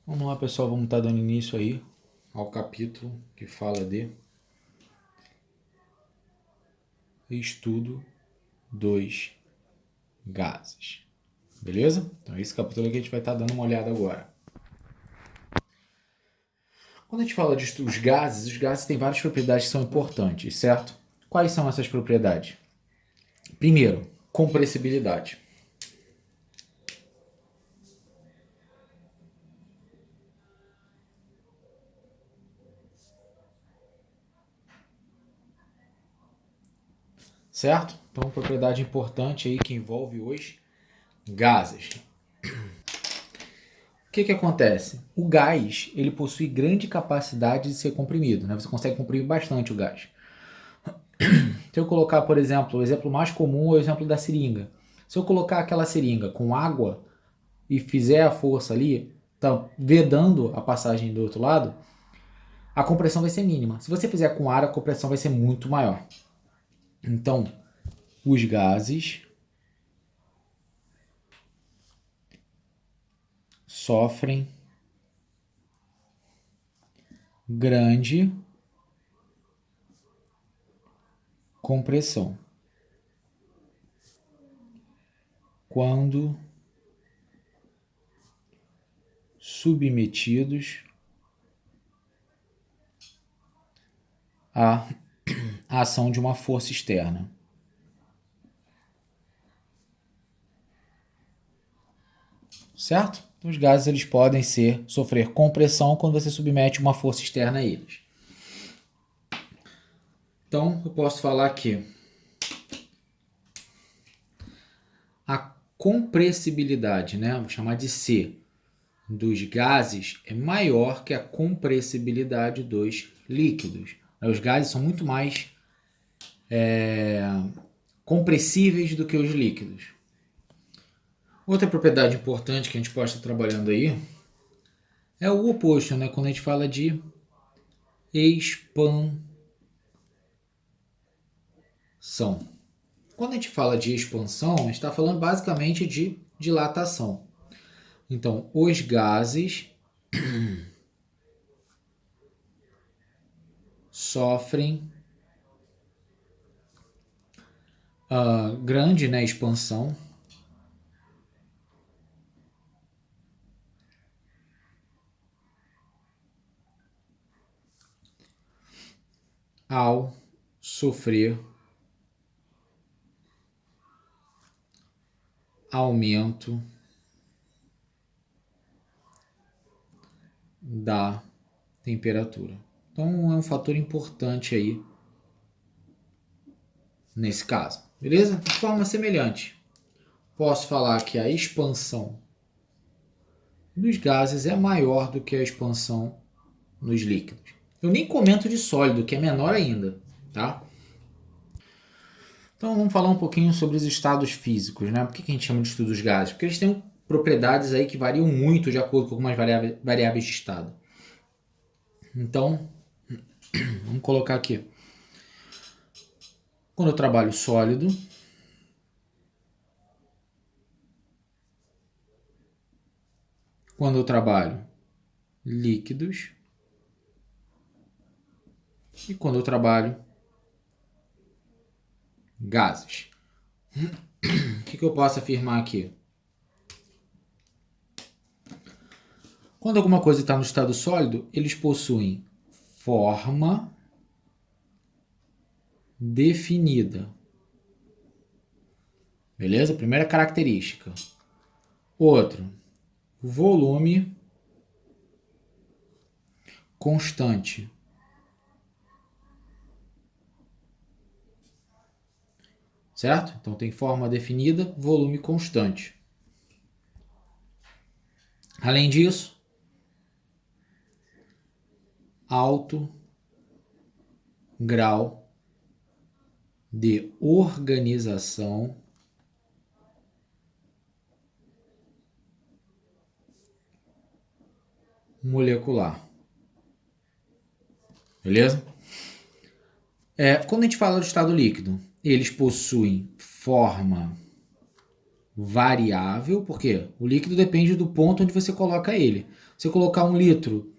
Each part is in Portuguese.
Vamos lá, pessoal, vamos estar dando início aí ao capítulo que fala de estudo dos gases. Beleza? Então, esse capítulo aqui a gente vai estar dando uma olhada agora. Quando a gente fala de os gases têm várias propriedades que são importantes, certo? Quais são essas propriedades? Primeiro, compressibilidade. Certo? Então, propriedade importante aí que envolve os gases. O que acontece? O gás ele possui grande capacidade de ser comprimido, né? Você consegue comprimir bastante o gás. Se eu colocar, por exemplo, o exemplo mais comum é o exemplo da seringa. Se eu colocar aquela seringa com água e fizer a força ali, tá vedando a passagem do outro lado, a compressão vai ser mínima. Se você fizer com ar, a compressão vai ser muito maior. Então, os gases sofrem grande compressão quando submetidos à ação de uma força externa. Certo? Então, os gases eles podem sofrer compressão quando você submete uma força externa a eles. Então, eu posso falar que a compressibilidade, né, vou chamar de C, dos gases é maior que a compressibilidade dos líquidos. Os gases são muito mais compressíveis do que os líquidos. Outra propriedade importante que a gente pode estar trabalhando aí é o oposto, né, quando a gente fala de expansão. Quando a gente fala de expansão, a gente está falando basicamente de dilatação. Então, os gases sofrem grande, né, expansão ao sofrer aumento da temperatura. Então é um fator importante aí nesse caso, beleza? De forma semelhante, posso falar que a expansão dos gases é maior do que a expansão nos líquidos. Eu nem comento de sólido, que é menor ainda, tá? Então vamos falar um pouquinho sobre os estados físicos, né? Por que a gente chama de estudo dos gases? Porque eles têm propriedades aí que variam muito de acordo com algumas variáveis de estado. Então, vamos colocar aqui. Quando eu trabalho sólido, quando eu trabalho líquidos e quando eu trabalho gases. O que eu posso afirmar aqui? Quando alguma coisa está no estado sólido, eles possuem forma definida. Beleza? Primeira característica. Outro, volume constante. Certo? Então tem forma definida, volume constante. Além disso, alto grau de organização molecular. Beleza? Quando a gente fala do estado líquido, eles possuem forma variável, porque o líquido depende do ponto onde você coloca ele. Se você colocar 1 litro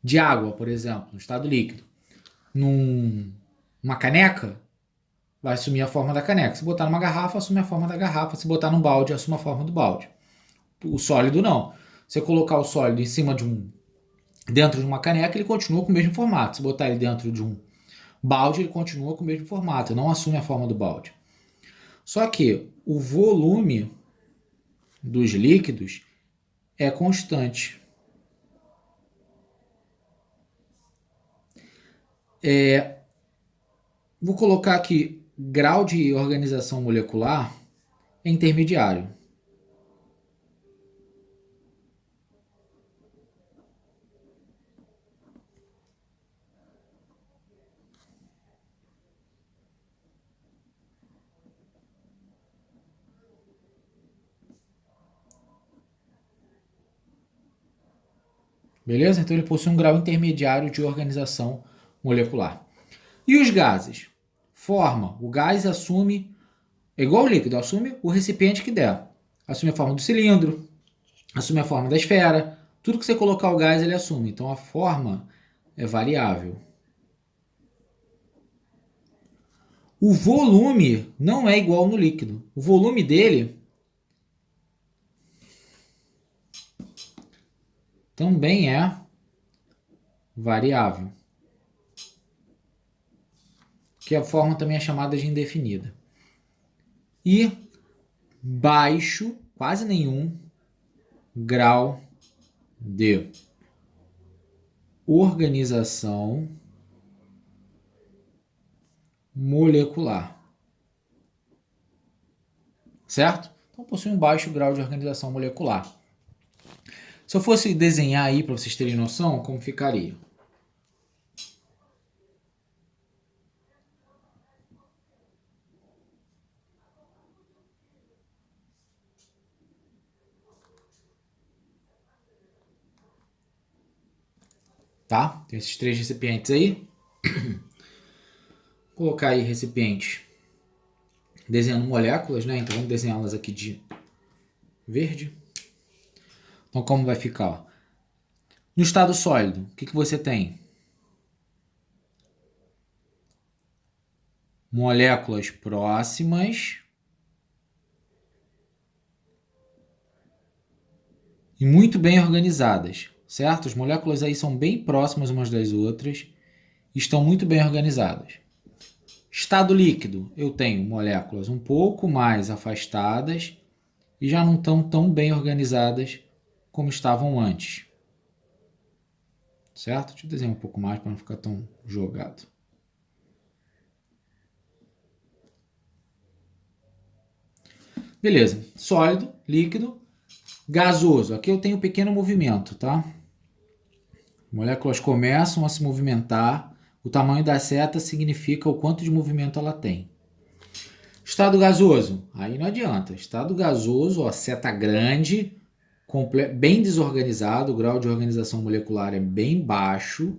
de água, por exemplo, no estado líquido, numa caneca, vai assumir a forma da caneca. Se botar numa garrafa, assume a forma da garrafa. Se botar num balde, assume a forma do balde. O sólido não. Se você colocar o sólido em cima dentro de uma caneca, ele continua com o mesmo formato. Se botar ele dentro de um balde, ele continua com o mesmo formato, não assume a forma do balde. Só que o volume dos líquidos é constante. Vou colocar aqui grau de organização molecular é intermediário. Beleza? Então ele possui um grau intermediário de organização molecular. E os gases? O gás assume, é igual ao líquido, assume o recipiente que der. Assume a forma do cilindro, assume a forma da esfera. Tudo que você colocar o gás, ele assume. Então a forma é variável. O volume não é igual no líquido. O volume dele também é variável. Que a forma também é chamada de indefinida. E baixo, quase nenhum, grau de organização molecular. Certo? Então possui um baixo grau de organização molecular. Se eu fosse desenhar aí para vocês terem noção, como ficaria? Tá? Tem esses 3 recipientes aí. Vou colocar aí recipientes desenhando moléculas, né? Então vamos desenhá-las aqui de verde. Então como vai ficar? No estado sólido, o que você tem? Moléculas próximas e muito bem organizadas, certo? As moléculas aí são bem próximas umas das outras e estão muito bem organizadas. Estado líquido, eu tenho moléculas um pouco mais afastadas e já não estão tão bem organizadas como estavam antes. Certo? Deixa eu desenhar um pouco mais para não ficar tão jogado. Beleza. Sólido, líquido, gasoso. Aqui eu tenho um pequeno movimento, tá? Moléculas começam a se movimentar. O tamanho da seta significa o quanto de movimento ela tem. Estado gasoso. Aí não adianta. Estado gasoso, ó, seta grande, bem desorganizado. O grau de organização molecular é bem baixo.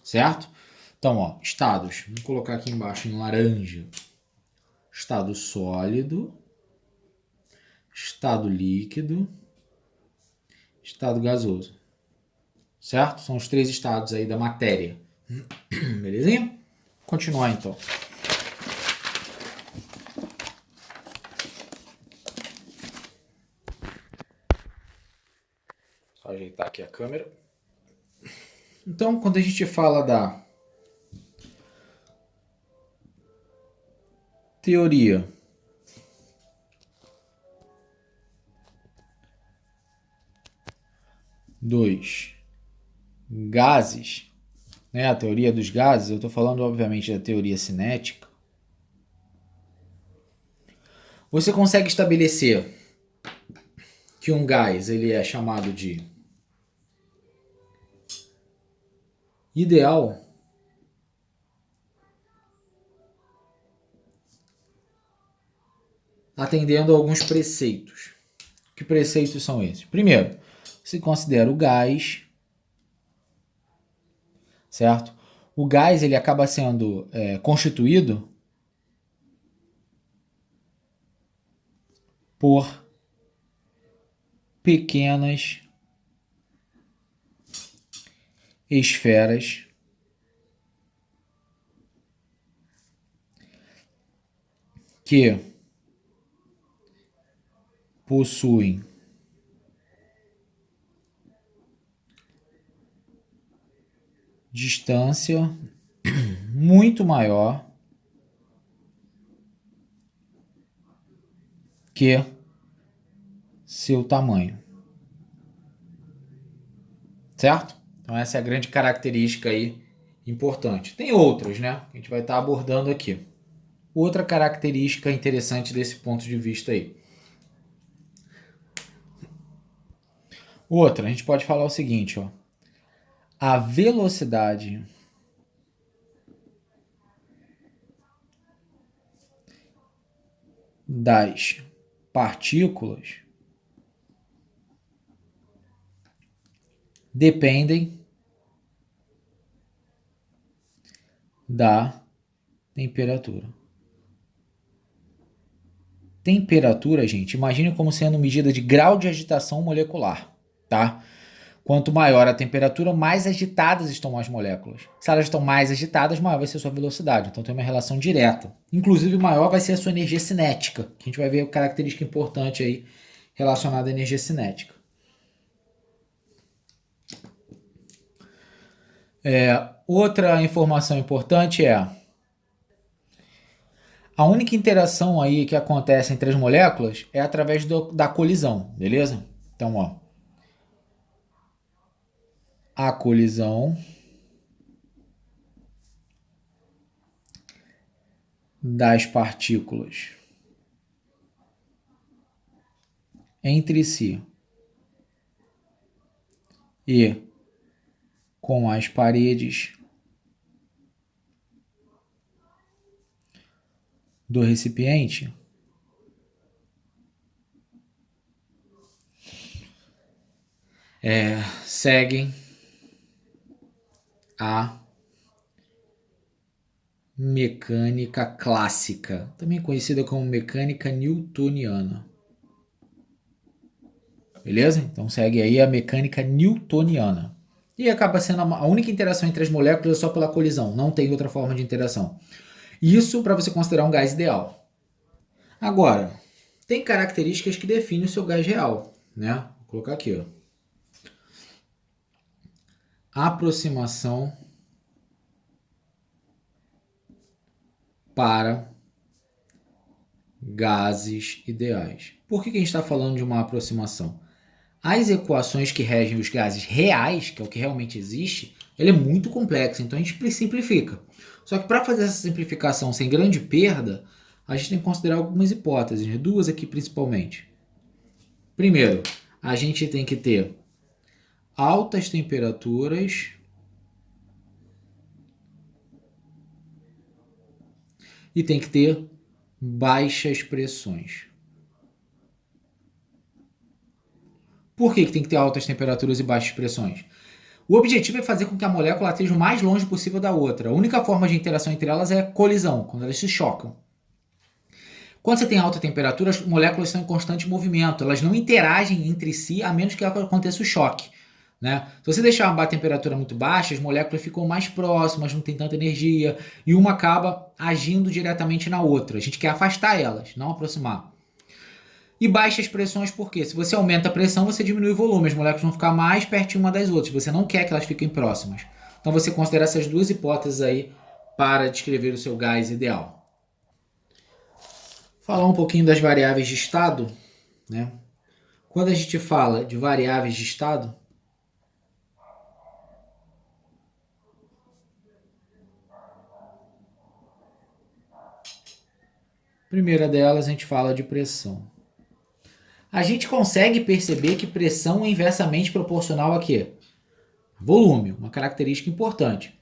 Certo? Então, ó, estados. Vou colocar aqui embaixo em laranja. Estado sólido, estado líquido, estado gasoso. Certo? São os 3 estados aí da matéria. Belezinha? Vou continuar então. Só ajeitar aqui a câmera. Então, quando a gente fala da teoria dos gases, né, a teoria dos gases, eu estou falando obviamente da teoria cinética, você consegue estabelecer que um gás ele é chamado de ideal atendendo a alguns preceitos. Que preceitos são esses? Primeiro, se considera o gás, certo? o gás ele acaba sendo constituído por pequenas esferas que possuem distância muito maior que seu tamanho. Certo? Então essa é a grande característica aí importante. Tem outras, né? A gente vai estar abordando aqui. Outra característica interessante desse ponto de vista aí. Outra, a gente pode falar o seguinte, ó. A velocidade das partículas dependem da temperatura. Temperatura, gente, imagine como sendo medida de grau de agitação molecular, tá? Quanto maior a temperatura, mais agitadas estão as moléculas. Se elas estão mais agitadas, maior vai ser a sua velocidade. Então tem uma relação direta. Inclusive, maior vai ser a sua energia cinética, que a gente vai ver característica importante aí relacionada à energia cinética. Outra informação importante é a única interação aí que acontece entre as moléculas é através da colisão, beleza? Então, ó, a colisão das partículas entre si e com as paredes do recipiente seguem a mecânica clássica, também conhecida como mecânica newtoniana. Beleza? Então segue aí a mecânica newtoniana. E acaba sendo a única interação entre as moléculas só pela colisão, não tem outra forma de interação. Isso para você considerar um gás ideal. Agora, tem características que definem o seu gás real, né? Vou colocar aqui, ó. Aproximação para gases ideais. Por que a gente está falando de uma aproximação? As equações que regem os gases reais, que é o que realmente existe, ela é muito complexa, então a gente simplifica. Só que para fazer essa simplificação sem grande perda, a gente tem que considerar algumas hipóteses, né? Duas aqui principalmente. Primeiro, a gente tem que ter altas temperaturas e tem que ter baixas pressões. Por que tem que ter altas temperaturas e baixas pressões? O objetivo é fazer com que a molécula esteja o mais longe possível da outra. A única forma de interação entre elas é a colisão, quando elas se chocam. Quando você tem alta temperatura, as moléculas estão em constante movimento. Elas não interagem entre si, a menos que aconteça o choque. Né? Se você deixar uma temperatura muito baixa, as moléculas ficam mais próximas, não tem tanta energia, e uma acaba agindo diretamente na outra. A gente quer afastar elas, não aproximar. E baixas pressões, por quê? Se você aumenta a pressão, você diminui o volume, as moléculas vão ficar mais pertinho uma das outras. Você não quer que elas fiquem próximas. Então você considera essas duas hipóteses aí para descrever o seu gás ideal. Falar um pouquinho das variáveis de estado, né? Quando a gente fala de variáveis de estado, primeira delas a gente fala de pressão. A gente consegue perceber que pressão é inversamente proporcional a quê? Volume, uma característica importante.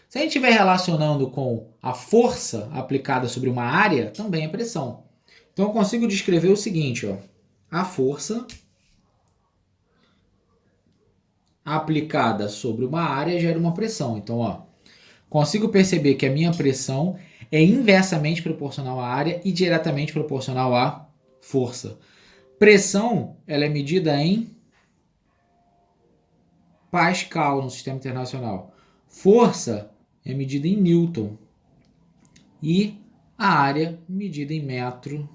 Se a gente estiver relacionando com a força aplicada sobre uma área, também é pressão. Então eu consigo descrever o seguinte, ó. A força aplicada sobre uma área gera uma pressão. Então, ó, consigo perceber que a minha pressão é inversamente proporcional à área e diretamente proporcional à força. Pressão, ela é medida em Pascal no sistema internacional. Força é medida em Newton. E a área medida em metro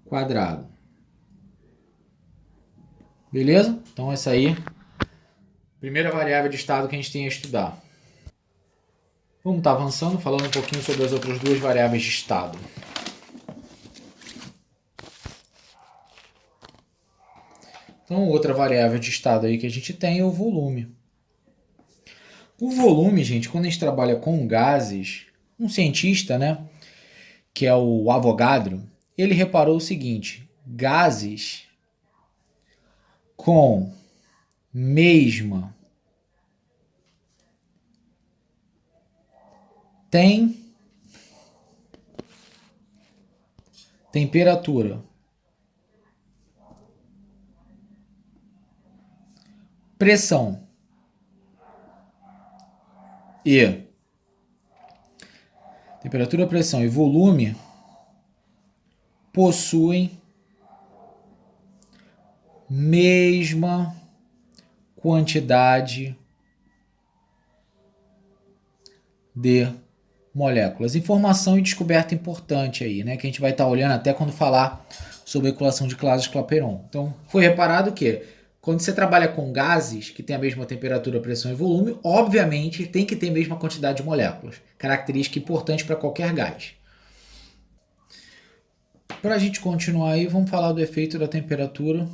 quadrado. Beleza? Então essa aí, primeira variável de estado que a gente tem a estudar. Vamos estar avançando, falando um pouquinho sobre as outras duas variáveis de estado. Então, outra variável de estado aí que a gente tem é o volume. O volume, gente, quando a gente trabalha com gases, um cientista, né, que é o Avogadro, ele reparou o seguinte: gases com mesma temperatura, pressão e temperatura, pressão e volume possuem mesma quantidade de moléculas. Informação e descoberta importante aí, né? Que a gente vai estar olhando até quando falar sobre a equação de Clapeyron. Então, foi reparado que quando você trabalha com gases que têm a mesma temperatura, pressão e volume, obviamente tem que ter a mesma quantidade de moléculas. Característica importante para qualquer gás. Para a gente continuar aí, vamos falar do efeito da temperatura.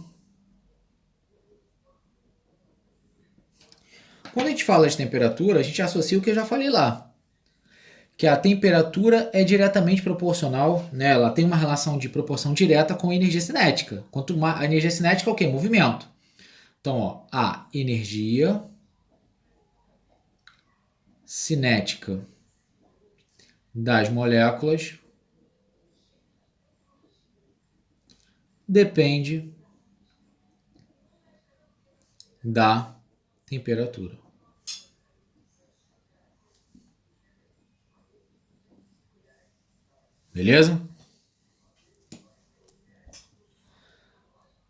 Quando a gente fala de temperatura, a gente associa o que eu já falei lá, que a temperatura é diretamente proporcional, né? Ela tem uma relação de proporção direta com a energia cinética. A energia cinética é o quê? Movimento. Então, ó, a energia cinética das moléculas depende da temperatura. Beleza?